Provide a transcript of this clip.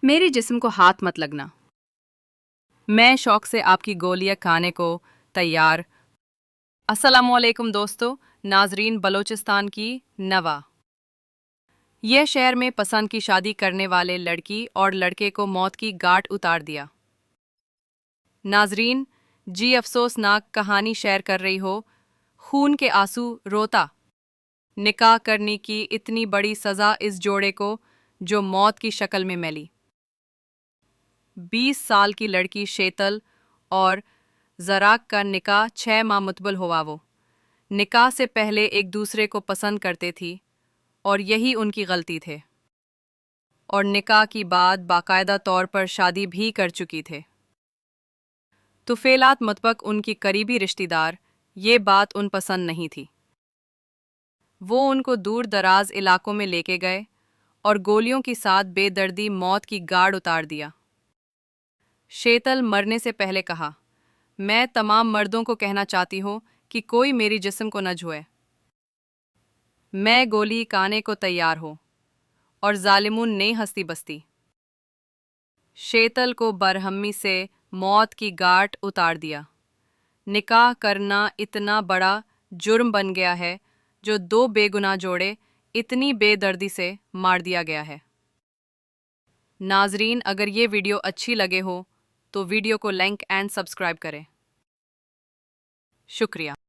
मेरे जिस्म को हाथ मत लगना। मैं शौक से आपकी गोलियां खाने को तैयार। अस्सलामुअलैकुम दोस्तों, नाजरीन बलोचिस्तान की नवा। यह शहर में पसंद की शादी करने वाले लड़की और लड़के को मौत की गांठ उतार दिया। नाजरीन जी अफसोसनाक कहानी शेयर कर रही हो। खून के आंसू रोता। निकाह करने की इतनी बड़ी सज़ा इस जोड़े को जो मौत की शक्ल में मिली। 20 साल की लड़की शेतल और ज़राक का निकाह 6 माह मुतबल हुआ। वो निकाह से पहले एक दूसरे को पसंद करते थी और यही उनकी गलती थे, और निकाह की बाद बाकायदा तौर पर शादी भी कर चुकी थे। तुफेलात मुतबक उनकी करीबी रिश्तेदार ये बात उन पसंद नहीं थी। वो उनको दूर दराज इलाकों में लेके गए और गोलियों के साथ बेदर्दी मौत की गाड़ उतार दिया। शेतल मरने से पहले कहा, मैं तमाम मर्दों को कहना चाहती हूँ कि कोई मेरी जिस्म को न छुए। मैं गोली खाने को तैयार हूँ। और जालिमुन ने हंसती बस्ती शेतल को बरहमी से मौत की गांठ उतार दिया। निकाह करना इतना बड़ा जुर्म बन गया है जो 2 बेगुनाह जोड़े इतनी बेदर्दी से मार दिया गया है। नाजरीन, अगर ये वीडियो अच्छी लगे हो तो वीडियो को लाइक एंड सब्सक्राइब करें। शुक्रिया।